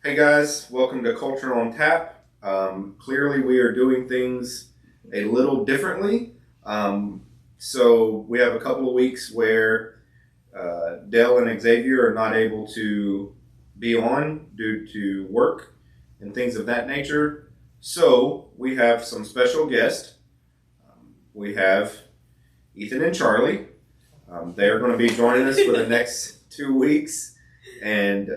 Hey guys, welcome to Culture on Tap. Clearly, we are doing things a little differently. So we have a couple of weeks where Dell and Xavier are not able to be on due to work and things of that nature. So we have some special guests. We have Ethan and Charlie. They're going to be joining us for the next 2 weeks, and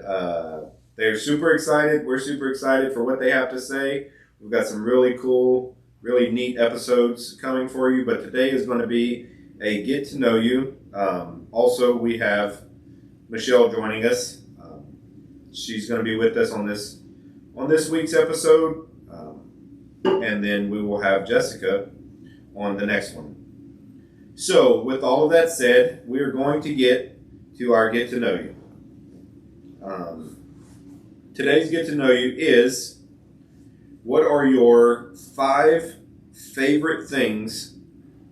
they're super excited. We're super excited for what they have to say. We've got some really cool, really neat episodes coming for you, but today is going to be a get to know you. Also, we have Michelle joining us. She's going to be with us on this week's episode, and then we will have Jessica on the next one. So, with all of that said, we are going to get to our get to know you. Today's get to know you is, what are your 5 favorite things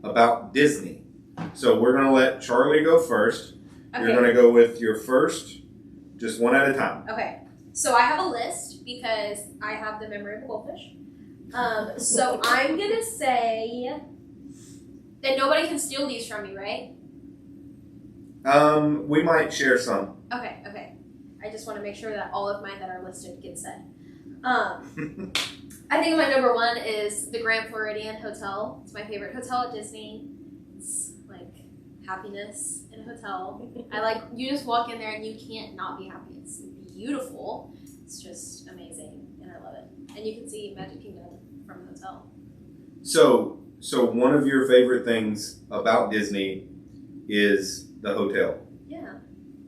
about Disney? So we're going to let Charlie go first. Okay. You're going to go with your first, just one at a time. Okay. So I have a list because I have the memory of a goldfish. So I'm going to say that nobody can steal these from me, right? We might share some. Okay. I just want to make sure that all of mine that are listed get said. I think my number 1 is the Grand Floridian Hotel. It's my favorite hotel at Disney. It's like happiness in a hotel. You just walk in there and you can't not be happy. It's beautiful. It's just amazing and I love it. And you can see Magic Kingdom from the hotel. So one of your favorite things about Disney is the hotel. Yeah.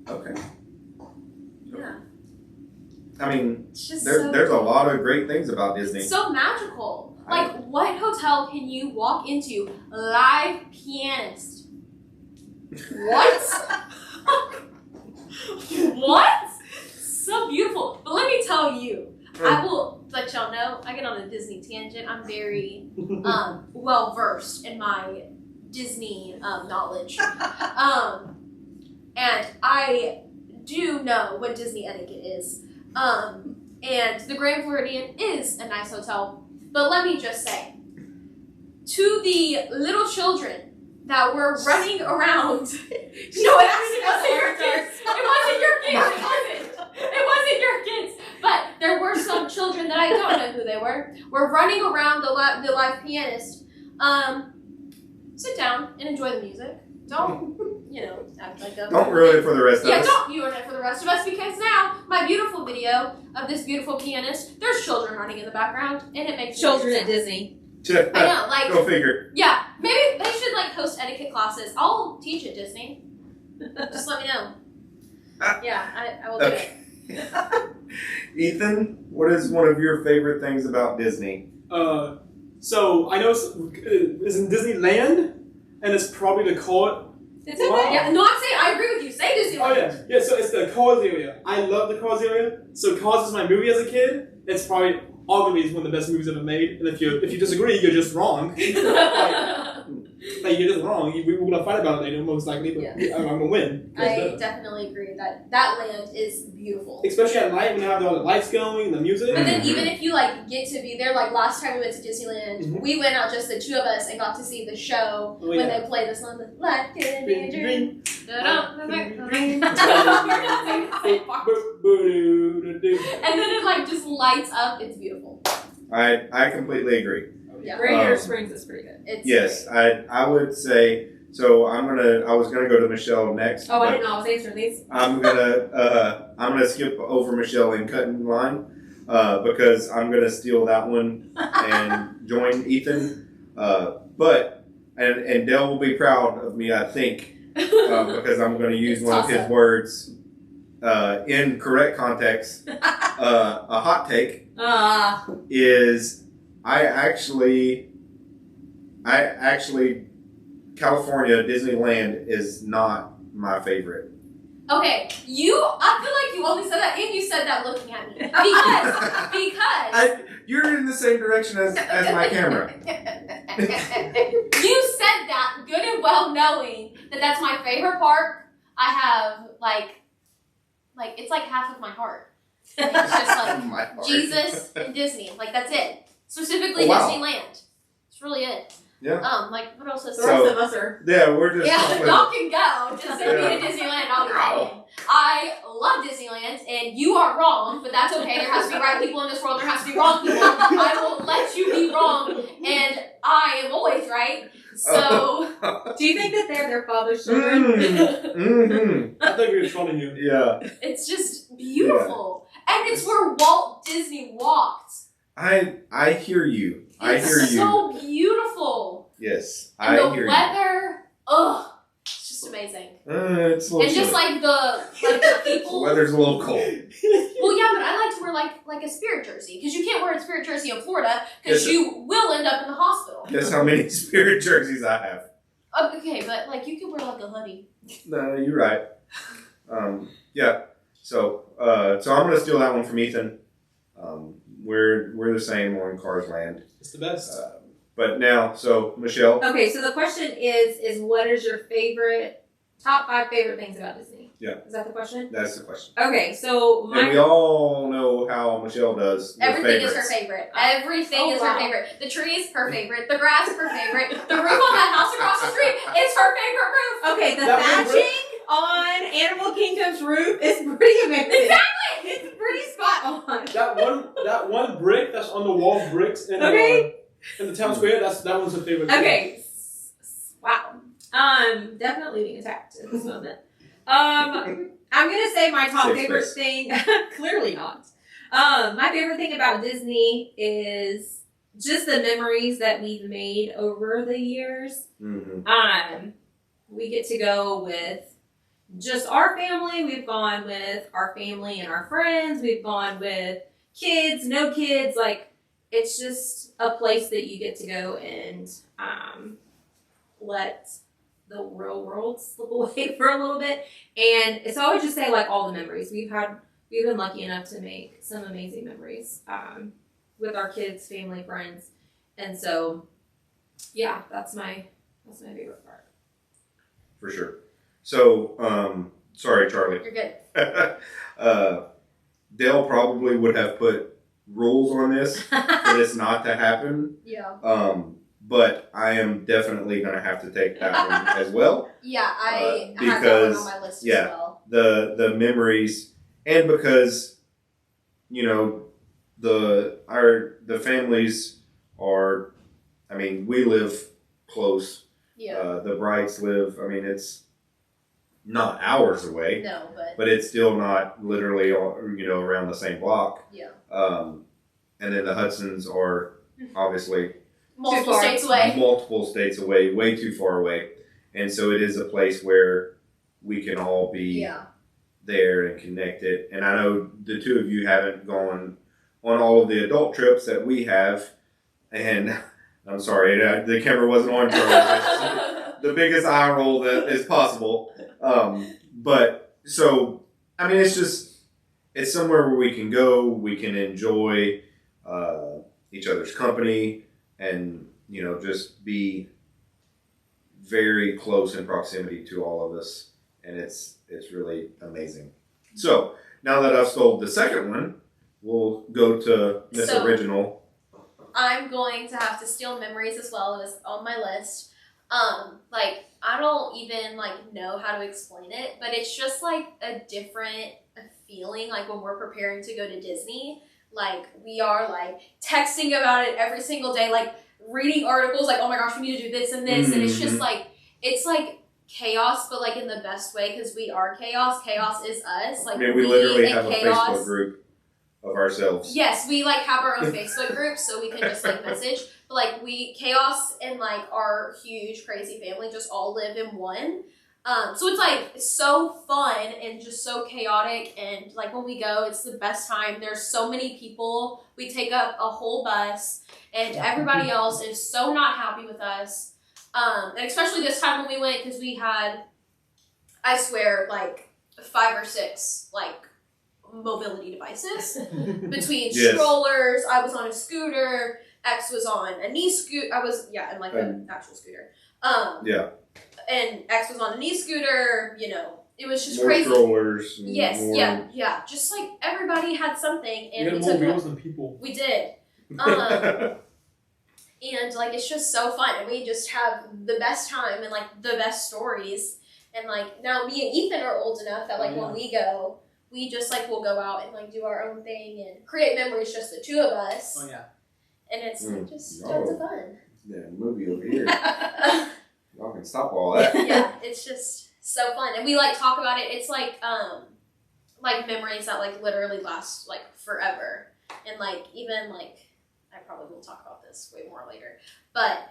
Okay. Yeah. I mean, there's a lot of great things about Disney. It's so magical. What hotel can you walk into? Live pianist. What? What? So beautiful. But let me tell you, I will let y'all know, I get on a Disney tangent. I'm very well versed in my Disney knowledge. And I do know what Disney etiquette is. And the Grand Floridian is a nice hotel. But let me just say, to the little children that were running around, no, it wasn't your kids. It wasn't your kids. It wasn't your kids. But there were some children that I don't know who they were running around the live pianist. Sit down and enjoy the music. Don't, act like a... Don't ruin it for the rest of us. Yeah, don't ruin it for the rest of us, because now, my beautiful video of this beautiful pianist, there's children running in the background, and it makes children at Disney. I know, go figure. Yeah, maybe they should, host etiquette classes. I'll teach at Disney. Just let me know. Yeah, I will do it. Ethan, what is one of your favorite things about Disney? So I know it's in Disneyland, and it's probably the Cars. It's okay. Yeah, no, I'm saying I agree with you. Say Disneyland. Oh yeah. So it's the Cars area. I love the Cars area. So Cars is my movie as a kid. It's probably arguably one of the best movies ever made. And if you disagree, you're just wrong. You're just wrong. We're gonna fight about it later, most likely. But yeah. I'm gonna win. I definitely agree that land is beautiful. Especially at night when they have all the lights going, the music. But then even if you get to be there, last time we went to Disneyland, we went out just the 2 of us and got to see the show when they play the song "Life Can Be a Dream." And then it just lights up. It's beautiful. I completely agree. Yeah. Radiator Springs is pretty good. Yes, I would say so. I was gonna go to Michelle next. Oh, I didn't know I was answering these. I'm gonna skip over Michelle and cut in line because I'm gonna steal that one and join Ethan. But Dell will be proud of me, I think, because I'm gonna use one of his words in correct context. A hot take is. I actually, California Disneyland is not my favorite. Okay, I feel like you only said that, and you said that looking at me because you're in the same direction as my camera. You said that good and well knowing that that's my favorite park. I have it's like half of my heart. It's just my heart. Jesus, and Disney. Like, that's it. Specifically Oh, wow. Disneyland. It's really it. Yeah. Like, what else is The there? rest of us are. Yeah, we're just. Yeah, y'all can go. Just send me to Disneyland. I'll be fine. I love Disneyland, and you are wrong, but that's okay. There has to be right people in this world. There has to be wrong people. I will let you be wrong, and I am always right. So, Do you think that they're their father's children? Mm-hmm. I think we were trolling you. Yeah. it's just beautiful, and it's where Walt Disney walked. I hear you. I hear It's you. so beautiful, Yes, and I the hear weather. Ugh, it's just amazing. you. It's a little And just chilly. like the people. The weather's a little cold. Well, yeah, but I like to wear like a Spirit jersey because you can't wear a Spirit jersey in Florida because Yes, you will end up in the hospital. Guess how many Spirit jerseys I have? Okay, but like you can wear like a hoodie. No, you're right. Yeah. So I'm gonna steal that one from Ethan. We're the same on Cars Land. It's the best. But now, so Michelle. Okay, so the question is what is your top 5 favorite things about Disney? Yeah. Is that the question? That's the question. Okay, so And we all know how Michelle does. With Everything is favorites. her favorite. Everything Oh, is wow. her favorite. The trees, her favorite. The grass, her favorite. The roof on that house across the street is her favorite roof. Okay, the That one thatching on Animal Kingdom's roof is pretty amazing. Exactly. It's pretty spot on. That one brick that's on the wall bricks in Okay. in the town square. That one's her favorite. Okay. Wow. Definitely being attacked at this moment. I'm gonna say my top Safe favorite space. thing. Clearly not. My favorite thing about Disney is just the memories that we've made over the years. Mm-hmm. We get to go with just our family. We've gone with our family and our friends. We've gone with kids, no kids. Like, it's just a place that you get to go and let the real world slip away for a little bit. And it's always just say like all the memories we've been lucky enough to make some amazing memories with our kids, family, friends, and so yeah, that's my favorite part. For sure. So, sorry, Charlie. You're good. Dale probably would have put rules on this for this not to happen. Yeah. But I am definitely going to have to take that one as well. Yeah, I have that one because, on my list yeah. as well. The memories, and because, you know, the families are, I mean, we live close. Yeah. The Brights live, I mean, it's not hours away, No, but it's still not literally, you know, around the same block. yeah. And then the Hudsons are obviously Multiple far. states away. multiple states away, way too far away. And so it is a place where we can all be Yeah. there and connected. And I know the two of you haven't gone on all of the adult trips that we have. And I'm sorry, the camera wasn't on Charlie. The biggest eye roll that is possible. But so, I mean, it's somewhere where we can go, we can enjoy each other's company, and, you know, just be very close in proximity to all of us. And it's really amazing. So now that I've sold the second one, we'll go to Miss So- Original. I'm going to have to steal memories as well. It was on my list. Like, I don't even, like, know how to explain it, but it's just, like, a different feeling, like, when we're preparing to go to Disney. Like, we are, like, texting about it every single day, like, reading articles, like, oh my gosh, we need to do this and this, and it's just, like, it's, like, chaos, but, like, in the best way, because we are chaos. Chaos is us. Like, I mean, we literally and have a Facebook group of ourselves. Yes, we like have our own Facebook group, so we can just like message. But like chaos and like our huge crazy family just all live in one. So it's like so fun and just so chaotic, and like when we go, it's the best time. There's so many people. We take up a whole bus, and everybody else is so not happy with us. And especially this time when we went, because we had, I swear, like 5 or 6 like mobility devices between Yes. strollers. I was on a scooter. X was on a knee scooter. I was in like an actual scooter. Yeah. And X was on a knee scooter. You know, it was just more crazy. strollers. And Yes, more, yeah. Just like everybody had something, We and had we more took wheels than people. We did. And like it's just so fun, and we just have the best time and like the best stories. And like now me and Ethan are old enough that like when we go, we just like will go out and like do our own thing and create memories, just the two of us. Oh yeah. And it's like, just Oh. tons of fun. Yeah, movie over here. Y'all can stop all that. Yeah, it's just so fun, and we like talk about it. It's like memories that like literally last like forever, and like even like I probably will talk about this way more later, but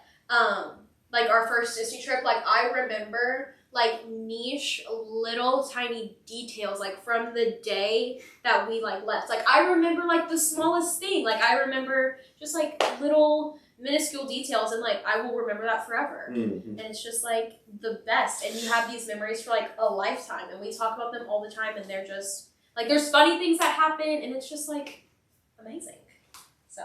like our first Disney trip, like I remember like niche little tiny details like from the day that we like left. Like I remember like the smallest thing. Like I remember just like little minuscule details, and like I will remember that forever. Mm-hmm. And it's just like the best, and you have these memories for like a lifetime, and we talk about them all the time, and they're just like there's funny things that happen, and it's just like amazing. So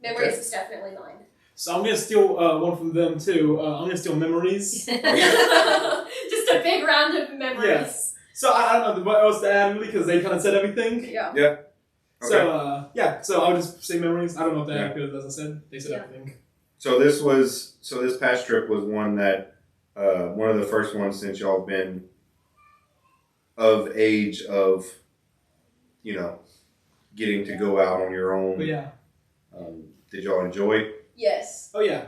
memories is definitely mine. So I'm gonna steal one from them too. I'm gonna steal memories. Just a big round of memories. Yes. So I don't know what else to add really because they kind of said everything. Yeah. Okay. So so I'll just say memories. I don't know if they have because as I said, they said everything. So this past trip was one that one of the first ones since y'all have been of age of, you know, getting to go out on your own. But yeah. Did y'all enjoy? Yes. Oh yeah.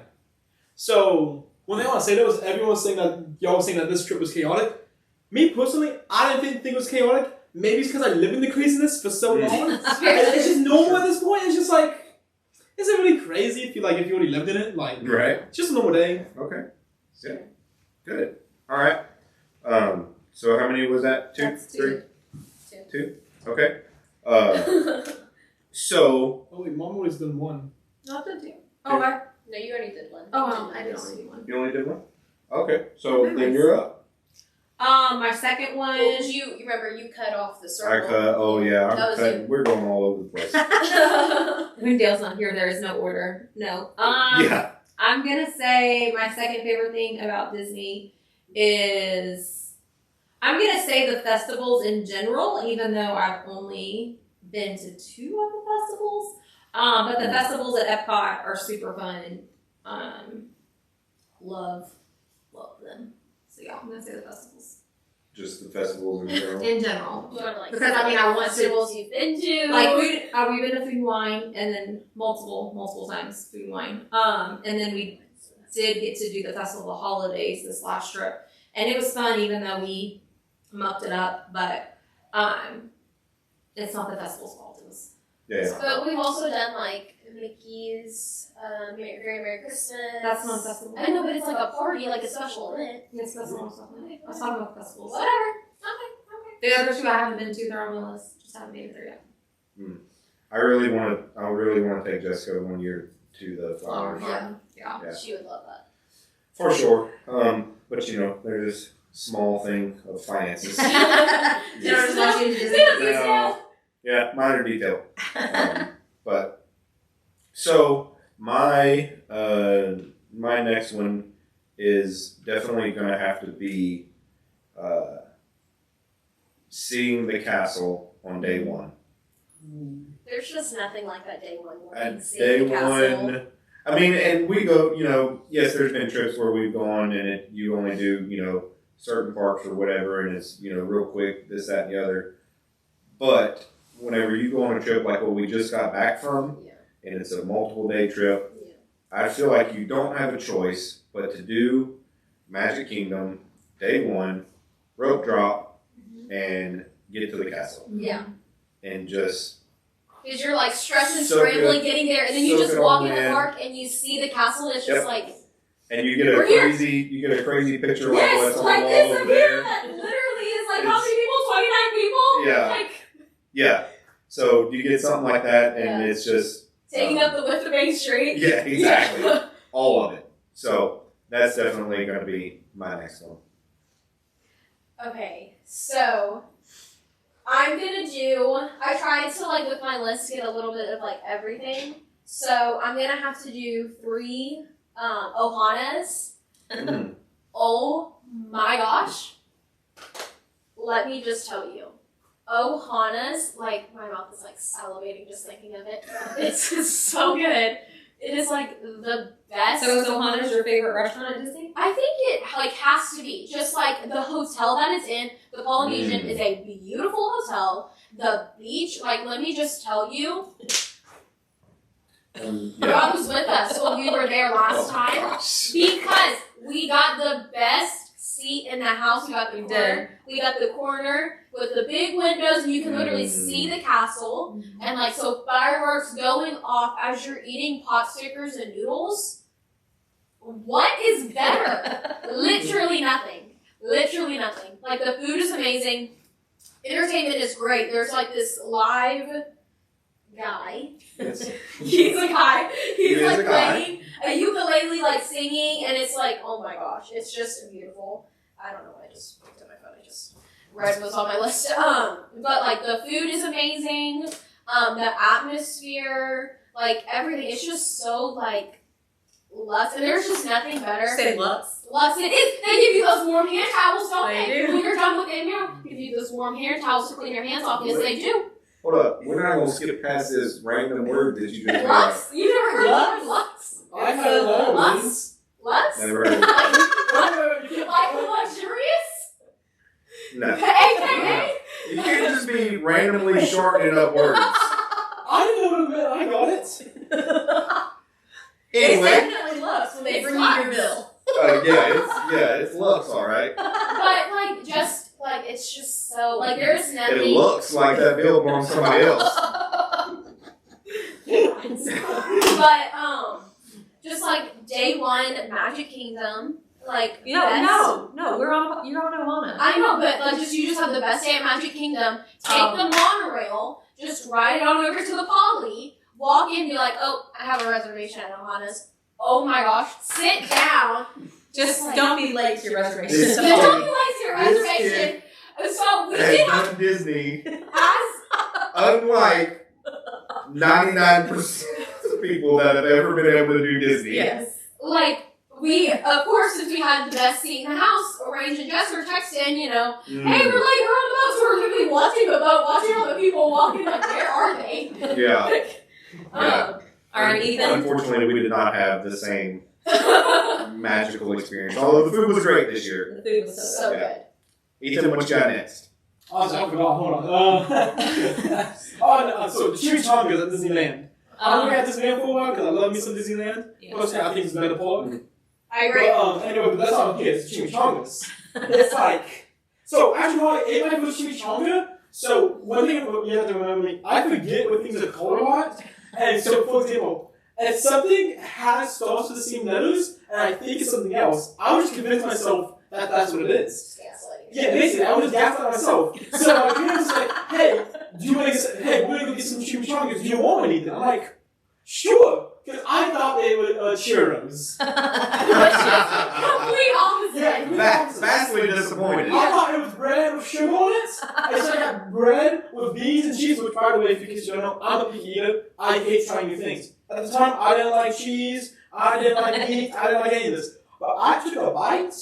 So one thing I want to say though is everyone was saying that y'all were saying that this trip was chaotic. Me personally, I didn't think it was chaotic. Maybe it's because I lived in the craziness for so long. It's just normal at this point. It's just like, is it really crazy if you already lived in it? Like, Right. It's just a normal day. Okay. Yeah. Good. All right. So how many was that? Two? That's two. Two? Okay. So Oh wait, Mom always done one. Not the two. Oh, no, you already did one. I did only do one. you only did one? Okay. So Okay, then nice. you're up. My second one. Well, you remember you cut off the circle. I cut. Oh yeah. That was you. We're going all over the place. When Dale's not here, there is no order. No. Yeah. I'm gonna say my second favorite thing about Disney is I'm gonna say the festivals in general, even though I've only been to 2 of the festivals. But the festivals at Epcot are super fun. Love them. So yeah, I'm gonna say the festivals. Just the festivals in general. In general. You wanna, like, Because, I mean, I want to- festivals you've been to. Like we've been to Food and Wine, and then multiple times Food and Wine. And then we did get to do the Festival of the Holidays this last trip, and it was fun, even though we mucked it up. But it's not the festival's fault. It was. Yeah. But we've also done like Mickey's Very Merry Christmas. That's not a festival. I know, but it's like a party, like a special event. It's festival stuff. I was talking about festivals. Whatever. Okay. The other 2 I haven't been to. They're on my list. Just haven't made it there yet. I really want to take Jessica one year to the flowers. Yeah. Yeah. She would love that. For sure. But you know, there's this small thing of finances. Dinner is watching Disney. No. Yeah, minor detail. But so my next one is definitely going to have to be seeing the castle on day one. There's just nothing like that day one morning. At seeing day the castle. one, I mean, and we go, you know, yes, there's been trips where we've gone and you only do, you know, certain parks or whatever, and it's, you know, real quick, this, that, and the other. But whenever you go on a trip like what we just got back from, and it's a multiple day trip, I feel like you don't have a choice but to do Magic Kingdom, day one, rope drop, and get to the castle. Yeah. And just Because you're like stressed and Soak scrambling it- getting there, and then you soak just it walk all in the in. park and you see the castle, and it's just Yep. like, and you get a We're here. crazy picture like yes, what's on like the wall this over over there. here. Literally, is like how many people? 29 people. Yeah. Like Yeah. So you get something like that, and Yeah. it's just taking up the width of Main Street. yeah, exactly, Yeah. all of it. So that's definitely going to be my next one. Okay, so I'm gonna do. I tried to like with my list get a little bit of like everything. So I'm gonna have to do 3 Ohanas. Mm. Oh my gosh, let me just tell you, Ohana's, like, my mouth is like salivating just thinking of it. It's just so good. It is like the best. So is Ohana's your favorite restaurant at Disney? I think it like has to be just like the hotel that it's in. The Polynesian is a beautiful hotel. The beach, like, let me just tell you, God was with us when we were there last time because we got the best seat in the house. We got the corner. We got the corner with the big windows, and you can literally see the castle. And like, so fireworks going off as you're eating pot stickers and noodles. What is better? Literally nothing. Literally nothing. Like, the food is amazing. Entertainment is great. There's like this live guy. He's a guy. He's like playing a ukulele, like singing, and it's like, oh my gosh, it's just beautiful. I don't know. I just looked at my phone. I just read what's on my list. But like, the food is amazing. The atmosphere, like everything, it's just so like luxe. And there's just nothing better. Say luxe. Luxe. It is. They give you those warm hand towels, don't They they? do. When you're done with it, they give you those warm hand towels to clean your hands off. Yes, they do. Hold up. We're not going to skip past this random word that you just made. Lux? You never heard of the word Lux? I've heard of Lux? Lux? Never heard of it. Like luxurious? No. AKA? You can't just be randomly shortening up words. I didn't know what it meant. I got it. It's Anyway. definitely Lux when they bring you your bill. It's Lux, all right. But like, just like, it's just so like, there's nothing. It looks like that bill belongs to somebody else. But just like day one, Magic Kingdom, like No, you're on Ohana. I know, but like, you just have the best day at Magic Kingdom. Take the monorail, just ride it on over to the Poly, walk in, be like, oh, I have a reservation at Ohana's. Oh my gosh, sit down. Just like, don't be late to your reservation. This Don't be late to your reservation. So we did Has done Disney, as unlike 99% of people that have ever been able to do Disney. Yes. like we, of course, since we had the best seat in the house, Orange and Jess were texting, you know, hey, we're on the boat, so we're gonna be watching the boat, watching all the people walking. Like, where are they? Yeah. All right, Ethan. Unfortunately, we did not have the same magical experience. Although the food was great this year. The food was So good. good. Ethan, what you got next? Oh, I forgot. Hold on. So the chimichangas at Disneyland. I'm gonna at Disneyland for a while because I love me some Disneyland. Personally, I think it's a better park. I agree. But anyway, but that's all I'm here. It's chimichangas. It's like, so actually, while everybody goes chimichanga. So one thing you have to remember, I forget what things are called a lot. And so, for example, if something starts with the same letters, and I think it's something else, I would just convince myself that that's what it is. Yeah, basically, I would just gaslight myself. So my parents were like, hey, we're gonna go get some chimichangas. Do you want anything? I'm like, sure. Because I thought they were churros. Complete opposite. Yeah, Vastly disappointed. I thought it was bread with sugar on it. I said I got bread with beans and cheese, which, by the way, if you kids don't know, I'm a picky eater. I hate trying new things. At the time, I didn't like cheese. I didn't like meat. I didn't like any of this. But I took a bite.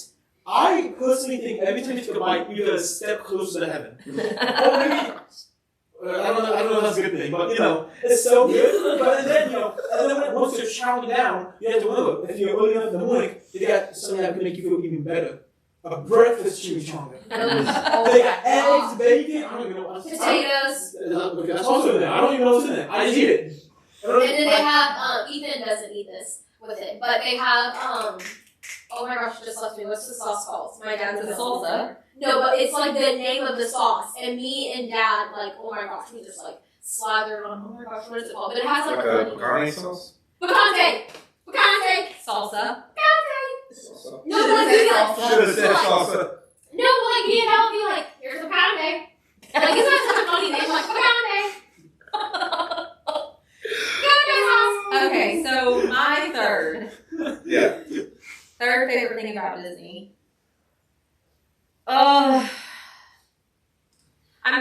I personally think every time you take a bite, you get a step closer to heaven. Or maybe, I don't know if that's a good thing, but, you know, it's so good. But then, you know, and then once you're chowing down, you have to remember, if you're early enough in the morning, you got something that can make you feel even better. A breakfast chimichanga. They got eggs, bacon, I don't even know what else. Potatoes. Okay, that's also in there. I don't even know what's in there. I just eat it. And then they have, Ethan doesn't eat this with it, but they have, oh my gosh, it just left me. What's the sauce called? My dad says salsa. No, but it's like the name of the sauce. And me and dad, like, oh my gosh, we just like slathered on, oh my gosh, what is it called? But it has like a carne sauce? Picante! Picante! Salsa. Salsa. No, but like, we like, Should have said salsa. no, but like, me and dad would be like, here's a picante. Like, it's not such a funny name, like, picante. Okay, so my third favorite thing about Disney. I'm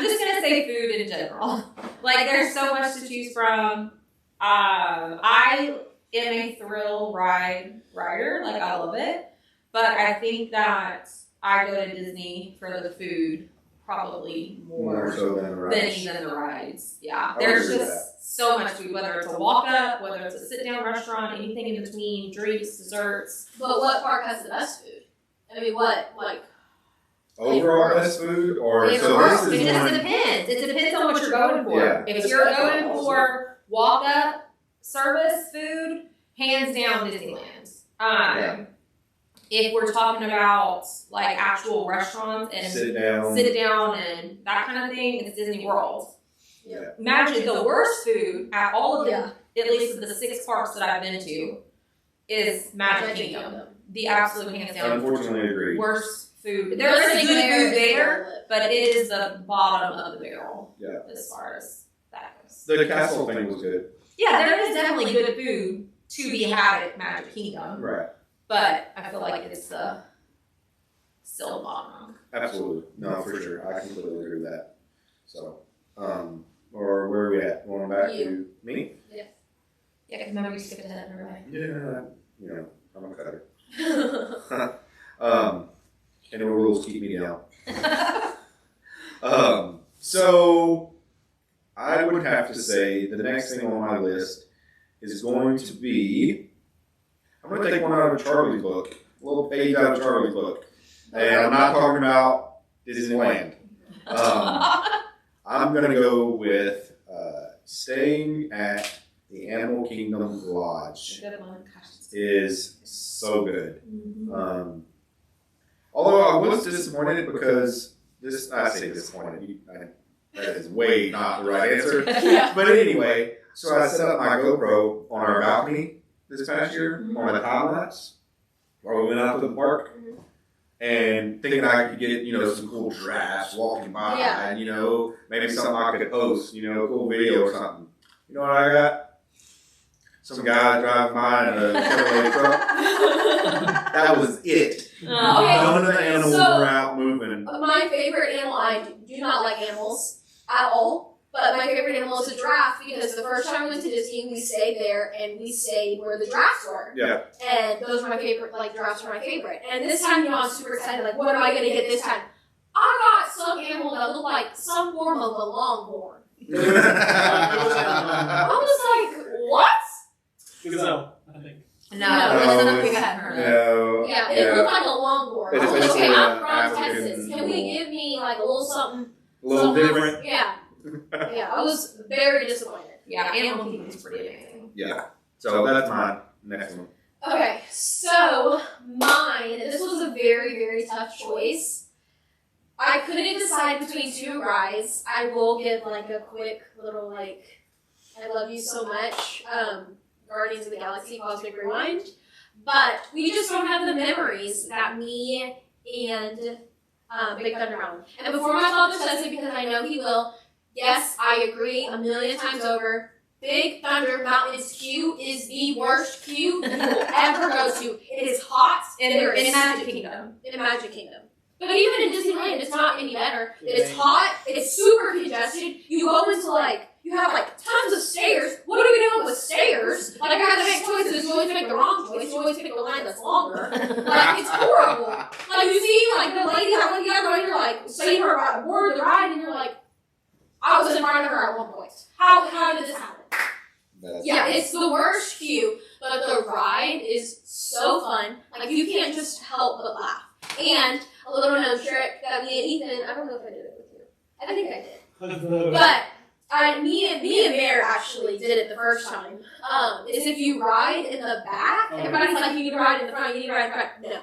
just gonna say food in general. Like, there's so much to choose from. I am a thrill rider. Like, I love it. But I think that I go to Disney for the food probably More so than the than rides. even the rides. Yeah, I would there's agree with just so much food, whether it's a walk up, whether it's a sit down restaurant, anything in between, drinks, desserts. But what park has the best food? I mean, what like? Overall best food, or It so just this is one. depends. It depends on what you're going for. Yeah. If you're going for walk up service food, hands down Disneyland. Yeah. If we're talking about like actual restaurants and Sit down. and that kind of thing, it's Disney World. Yeah. Imagine the worst food at all of them, Yeah. at least the 6 parks that I've been to, is Magic Kingdom. The absolute hands down Unfortunately, agree. worst food. There is good food there, but it is the bottom of the barrel. Yeah. As far as that goes. The castle thing was good. Yeah, there is definitely good food to be had at Magic Kingdom, Right. but I feel like it's still the bottom. Absolutely. No, for sure. I completely agree with that. So, or where are we at? Going back to me? Yeah, because remember we skipped ahead of everybody. Yeah. You know, I'm a cutter. And the rules keep me down. So I would have to say the next thing on my list is going to be, I'm going to take one out of Charlie's book, a little page out of Charlie's book. And I'm not talking about Disneyland. I'm going to go with staying at the Animal Kingdom Lodge. Good one. Gosh. Is so good. Mm-hmm. Although I was disappointed because I say disappointed. That is way not the right answer. Yeah. But anyway, so I set up my GoPro on our balcony this past year on the time lapse while we went out to the park. And thinking I could get, some cool giraffes walking by, Yeah. and, maybe something I could post, a cool video or something. You know what I got? Some guy driving by in a Chevrolet truck. That was it. Okay. None of the animals So- were out moving. My favorite animal, I do not like animals at all, but my favorite animal is a giraffe because the first time we went to Disney, we stayed there and we stayed where the giraffes were. Yeah. And those were my favorite, giraffes were my favorite. And this time, I'm super excited, what am I going to get this time? I got some animal that looked like some form of a longhorn. I was like, what? Gazelle, I think. No, No. it's something we hadn't heard of. No. Yeah, it looked like a longhorn. I It's was like, basically okay, I'm an from African Texas. Can bull. we give me a little something? A little different. Yeah. Yeah, I was very disappointed. Yeah, Animal Kingdom is pretty amazing. Yeah. So that's my next one. Okay, so mine, this was a very, very tough choice. I couldn't decide between 2 rides. I will give a quick little I love you so much, Guardians of the Galaxy Cosmic Rewind. But we just don't have the memories that me and Big Thunder Mountain. And before my father says it, because I know he will, yes, I agree 1,000,000 times over. Big Thunder Mountain's queue is the worst queue you will ever go to. It is hot And they're in Magic Kingdom. in Magic Kingdom. But even in Disneyland, it's not any better. It's hot. It's super congested. You go into you have tons of stairs. What are we doing with stairs? I had to make choices. You always make the wrong choice. You always pick the line that's longer. It's horrible. You see, the lady that went the other way, you're saying her about to board the ride, and you're I was in front of her at one point. How did this happen? Yeah, it's the worst queue, but the ride is so fun. You can't just help but laugh. And a little known trick that me and Ethan, I don't know if I did it with you. I think I did. But me and Bear actually did it the first time. Is if you ride in the back, everybody's you need to ride in the front, you need to ride in the front. No.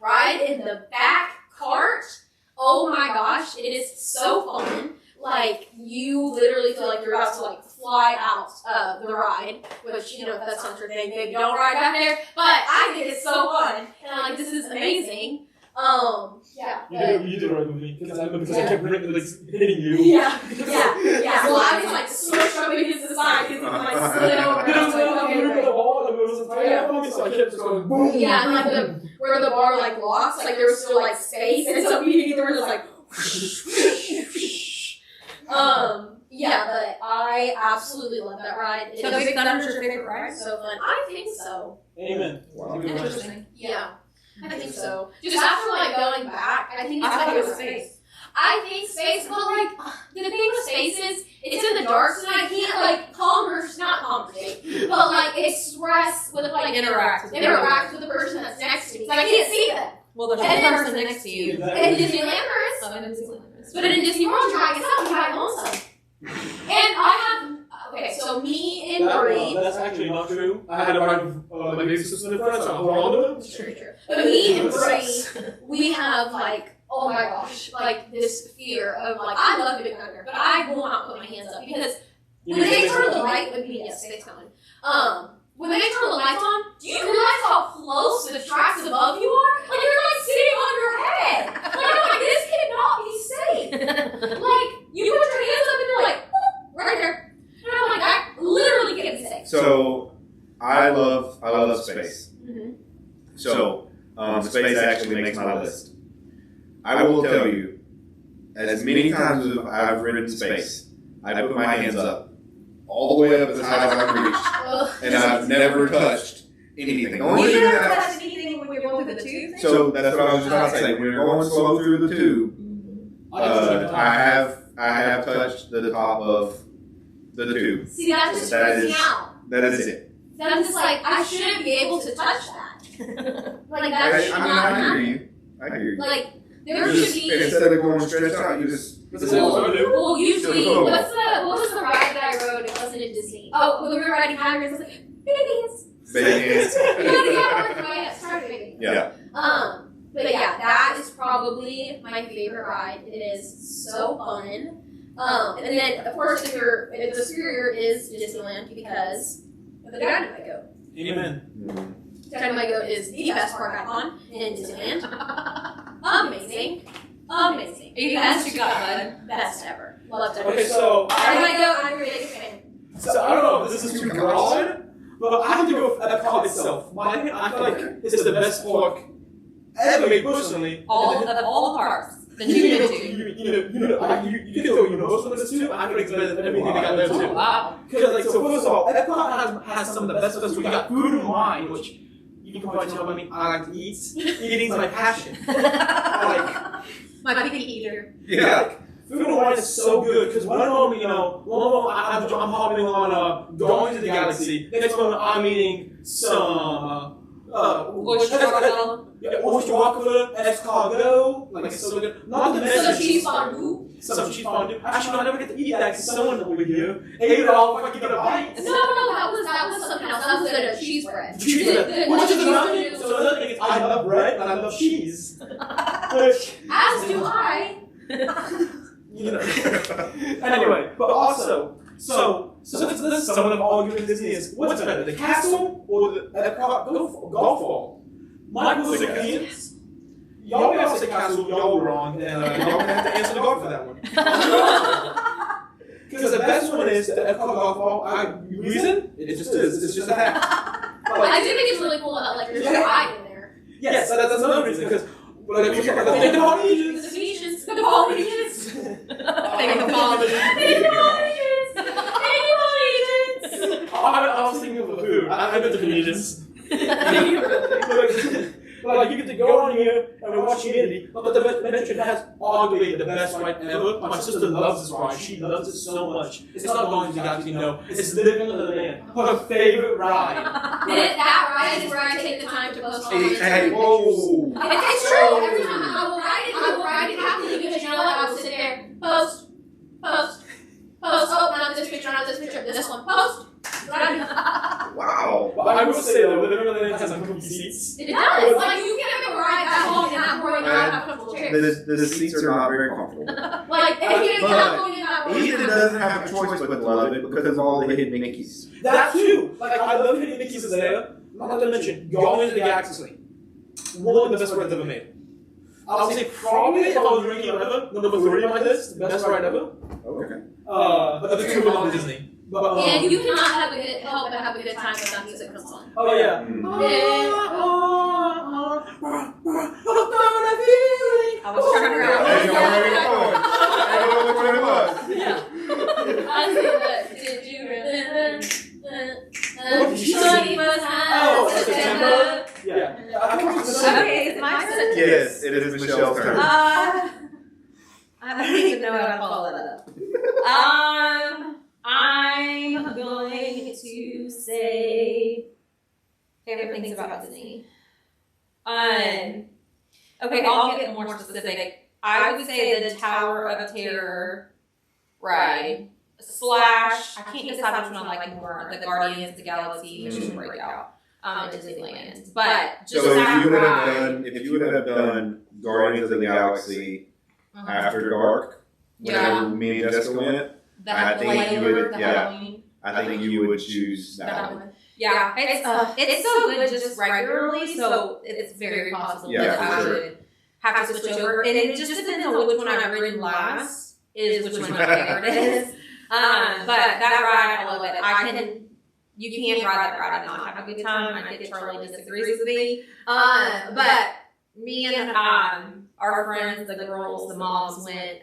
Ride in the back cart. Oh my gosh, it is so fun. You literally feel like you're about to fly out of the ride, which, if that's not your thing, maybe don't ride back there. But I think it's so fun. And I'm this is amazing. Yeah. You did right with me because I kept hitting you. Yeah. Well, I was smushed up against the side because he slid over. It was the wall and it was so I kept just going boom. Yeah, and where the bar locks, there was still space, and so we were just yeah, but I absolutely love that ride. So Big Thunder's your favorite ride? So fun. I think so. Amen. Wow. Interesting. Yeah, I think so. Just after going back, I think it's I thought it was favorite. space. I think space, but like the thing with space is it's in the dark, so I can't like not conversate, but like express with like Interact with the person that's next to me. So I can't see them. Well, there's one person next to you. In Disneyland there is. Oh, in Disneyland there is. But in Disney World, you're by yourself. You have lonesome. And I have so me and Bree. That's actually not true. I had to ride my big sister in front, so I'm wrong. True. But me and Bree, we have like, oh my gosh, like this fear of like, I love Big Thunder, but I will not put my hands up because when they turn the light, yes, it's coming. When they turn the lights on, do you realize how close the tracks above you are? Like you're like sitting on your head. Like I'm like, this cannot be safe. Like you put your hands up and you're like, boop, right there. And I'm like, that literally can't be safe. So I love space. Mm-hmm. So space actually makes my list. I will tell you, as many times as I've ridden space, I put my hands up all the way up as high as I can reach, and I've never touched anything. You never touched anything when we were going through the tube? So that's what I was just about to say. When you're going slow through the tube, I have touched the top of the tube. See, that just freaks me out. That is it. I'm just like, I shouldn't be able to touch that. Like that should not I hear happen. you. I hear you. Like there should be. Instead of going stretched out, you just. Well, usually, what was the ride that I rode? It wasn't in Disney. Oh, when we were riding Haggard, it was like, babies. Yeah. But yeah, that is probably my favorite ride. It is so fun. And then, of course, if the Superior is Disneyland because of the Dynamite Goat. Amen. Dynamite Goat is the best park icon in Disneyland. Amazing. You guys got Best ever. Loved it. Okay, so Dynamite Goat, I'm a big fan. So I don't know if this is too broad, but I have to go with Epcot itself. My opinion, I feel like it's the best park ever made personally. all the parks that you've been to. You can throw Universal in this too. I think it's better than everything they got there too. Wow. Because like, so first of all, Epcot has some of the best of us. We got food and wine, which you can probably tell by me. I like to eat. Eating's my passion. My picky eater. Yeah. Like, food and wine is so good because one moment, I'm hopping on going to the galaxy. Next moment, I'm eating some Oyster Rockefeller, escargot. Like it's so good. Not the best. Some cheese fondue. Some cheese fondue. Actually, no, I never get to eat that because someone over here ate it all if I could get a bite. No, that was something else. That was the cheese bread. Cheese bread. Which is another thing. So another thing is I love bread and I love cheese. As do I. Anyway, but also, so this some of them arguing Disney is what's better, the castle or the Epcot golf ball? My personal opinion, y'all may say castle, y'all were wrong, and y'all gonna have to answer the golf for that one. Because the best one is the Epcot golf ball. Reason? It just is. It's just a fact. I do think it's really cool that like there's a ride in there. Yes, that's another reason because. The Polynesians. The Phoenicians. The Polynesians. I was thinking of the food. I meant the Phoenicians. Like you get to go on here and watch Unity, but the Metro has arguably the best ride ever. My sister loves this ride. She loves it so much. It's not going to the galaxy, no. It's Living Under the Land. Her favorite ride. That ride is where I take the time to post on Hey, whoa. It's true. Every time I will ride it happily because you know what? I will sit there, post. Oh, not this picture, this one, post. Wow. But I will say though, Living Under the Land has some comfy seats. It does. Like you can't make a ride that long and not going on have comfortable chairs. The seats are not very comfortable. Like if you're not going in that way. Ethan doesn't have a choice but to love it because of all the hidden Mickeys. That too. Like I love hitting Mickey's is there. Not to mention, going to the galaxy. One of the best rides ever made. I would say probably if I was ranking ever, number 3 on my list, best ride ever. Okay. But the two belong to Disney. But, and you cannot help but have a good time when that music comes on. Oh yeah. I was trying to figure out. I know which one it was. Yeah. I said that. Did you remember? September. Yeah. Okay, it's my turn. Yes, it is Michelle's turn. I know how to follow that up. I'm going to say favorite things about Disney. Okay, I'll get more specific. I would say the Tower of Terror ride / I can't decide which one I like more. The Guardians of the Galaxy, which is Breakout, in Disneyland. But just So that if you would have done Guardians of the Galaxy After Dark, whenever me and Jessica went, I think you would. I think you would choose that one. Yeah, it's so good just regularly, so it's very possible that I would have to switch over. And it just depends on which one I've ridden last is which one my favorite is. But that ride, I love it. You can't ride that ride and not have a good time. I get Charlie disagrees with me. But me and our friends, the girls, the moms went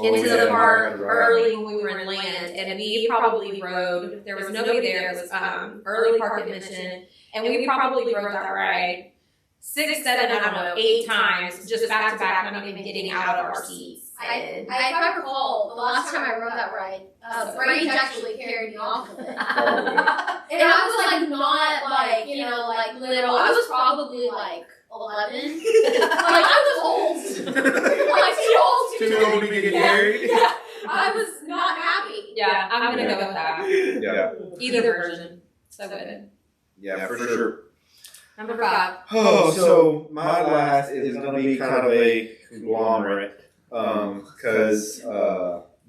into the park early when we were in land, and we probably rode. There was nobody there. It was early park admission, and we probably rode that ride 6, 7, I don't know, 8 times, just back to back, not even getting out of our seats. If I recall, the last time I rode that ride, Brady actually carried me off of it. And I was like not like, like little. I was probably like 11. Like I was old. Like Too old to be getting married. Yeah. I was not happy. Yeah, I'm gonna go with that. Yeah. Either version. So good. Yeah, for sure. Number 5. Oh, so my last is going to be kind of a conglomerate. Because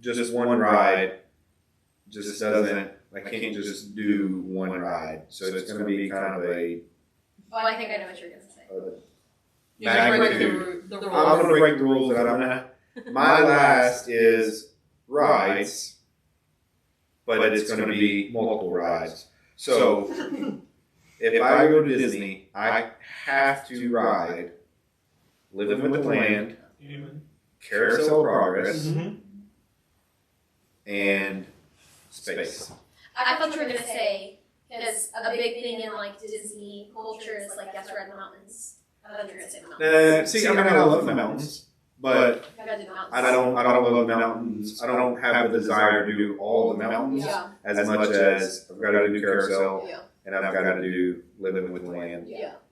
just one ride just doesn't, I can't just do one ride. So it's going to be kind of a Oh, I think I know what you're going to say. magnitude. The I'm going to break the rules and I'm not. My last is rides, but it's going to be multiple rides. So if I go to Disney, I have to ride Living with the Land, Carousel of Progress, and Space. I thought you were going to say, because a big thing in like Disney culture is like, yes, Red Mountains. I thought you were going to say the mountains. See, I mean, I love the mountains, but I gotta do the mountains. I don't love mountains. I don't have the desire to do all the mountains as much as I've got to do Carousel and I've got to do Living with the Land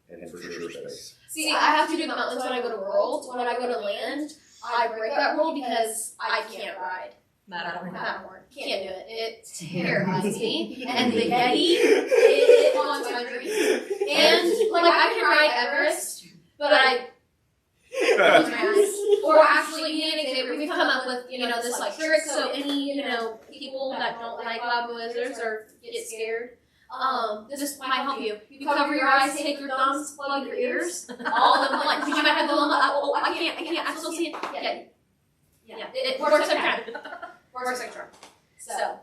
and for sure Space. See, I have to do the mountains when I go to World. When I go to Land, I break that rule because I can't ride. Matterhorn. Can't do it. It terrifies me. And the Yeti, it haunts my dreams. And, like, I can ride Everest, but I close my eyes. Or actually, me and Xavier, we've come up with, this, like, trick so any, people that don't like loud noises or get scared, this might help you. You cover your eyes, take your thumbs, plug your ears. All of them, like, because you might have the one, I can't, I still see it. Yeah, it works every time. Works every time. So,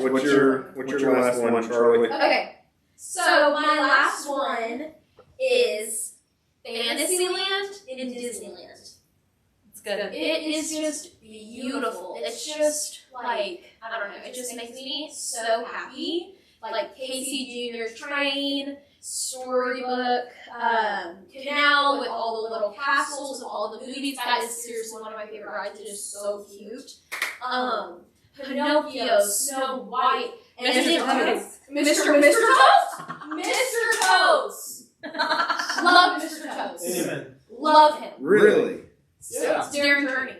What's your last one, Charlie? Okay, so my last one is Fantasyland in Disneyland. It's good. It is just beautiful. It's just like, I don't know, it just makes me so happy. Like Casey Jr.'s train, storybook, canal with all the little castles of all the movies. That is seriously one of my favorite rides. It is so cute. Pinocchio, Snow White, and Mr. Toast. Mr. Toast? Mr. Toast! Love Mr. Toast. Amen. Love him. Really? Yeah. It's Darren Journey.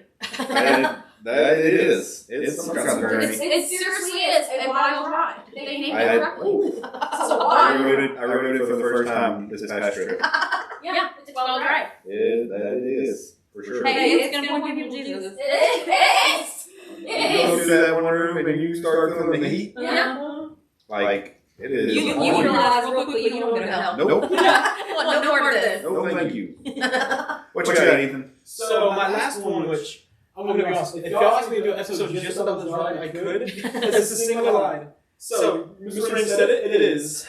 That it is. It's some kind of journey. It seriously is a wild ride. They named it I correctly. It's a wild ride. I rode it for the first time this past trip. Yeah, it's a wild ride. It is, for sure. Hey, it's going to point people to Jesus. It is. You go through that one room and you start feeling the heat. Yeah. Like, it is. You realize real quickly you don't go to hell. Nope. Well, no more of this. No, thank you. What you got, Ethan? So my last one, which I'm gonna be honest, if y'all asked me to do an episode just about this ride, I could. It's a single ride. So Mr. Range said it. It is.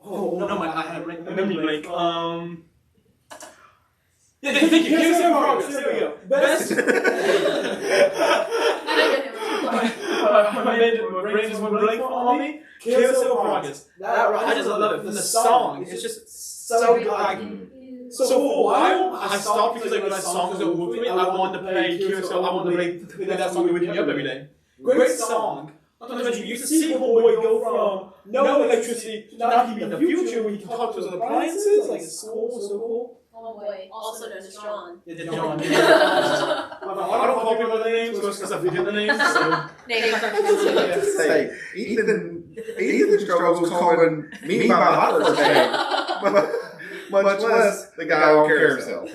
Oh no, I had a memory blank. Yeah, thank you. Here's some progress. There we go. Best. My brain just went blank on me. Carousel of Progress. That ride, I just love it. And the song is just so good. So for a while, I stopped because like when I songs that work for me, I wanted to play Kira, so I wanted to play that song with me up every day. Great song. Not to mention, you used to see Homeboy go from no electricity to now he be in the future where he can talk to his appliances, like it's cool, so cool. Oh boy, also known as John. Yeah, John. I don't call people the names because I forget the names. So. Say, Ethan struggles calling me by my first name. Much less the guy on carousel.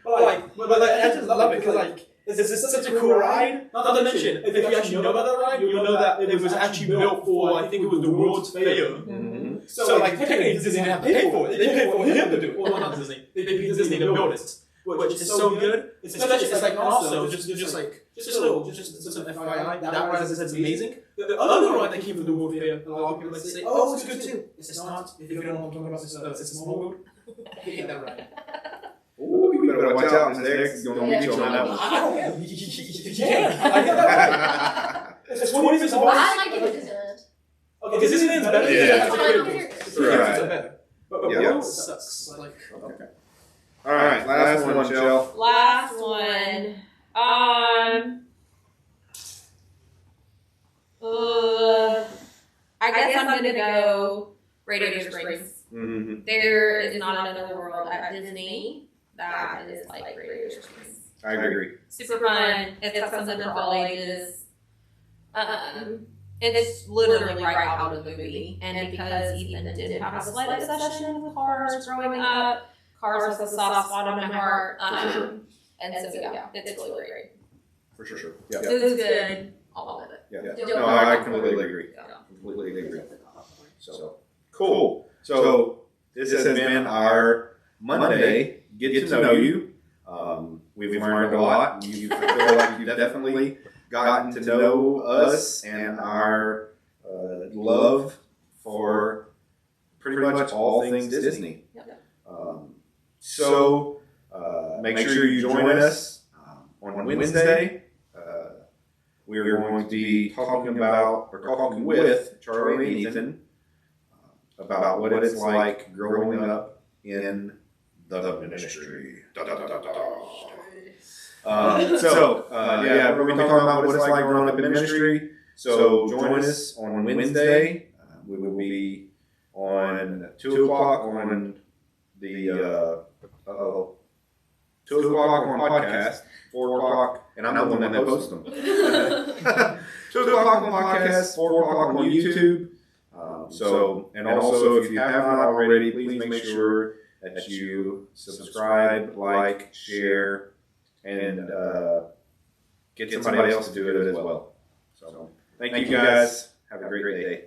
But I just love it because like it's such a cool ride. Not to mention, if you actually know about that ride, you'll know that it was actually built for I think it was the World's Fair. Mm-hmm. So like technically Disney didn't have to pay for it. They paid for him to do it. Well, not Disney. They paid Disney to build it, which is so good. Especially it's like also just an FYI. That ride is amazing. The other ride that came from the World Fair, a lot of people like to say, oh, it's good too. It's not. If you don't know what I'm talking about, it's a small world. I hate that ride. Ooh, you better watch out. This next is going to meet you on that one. I don't care. You can. I get that. It's 20 minutes long. I like it in Disneyland. Okay, because Disneyland's better. Yeah. It's better. But World sucks. Like, okay. All right, last one, Jill. Last one. I guess I'm gonna go Radiator Springs. Mm-hmm. There is not another world at Disney that is like Radiator Springs. I agree. Super fun. It's got something for all ages. It's literally right out of the movie. And because Ethan did have a slight obsession with cars growing up, cars was a soft spot in my heart. And so yeah, it's really great. For sure. Yeah. It was good. All of it. Yeah. No, I completely agree. Completely agree. So cool. So this has been our Monday Get to Know You. We've learned a lot. You feel like you've definitely gotten to know us and our love for pretty much all things Disney. So make sure you join us on Wednesday. We are going to be talking with Charlie and Ethan about what it's like growing up in the ministry. We're going to be talking about what it's like growing up in ministry. So join us on Wednesday. We will be on 2 o'clock on the 2 o'clock on podcast, 4 o'clock, and I'm the one that posts them. 2 o'clock on podcast, 4 o'clock on YouTube. And also if you haven't already, please make sure that you subscribe, like, share, and get somebody else to do it as well. So thank you guys. Have a great day.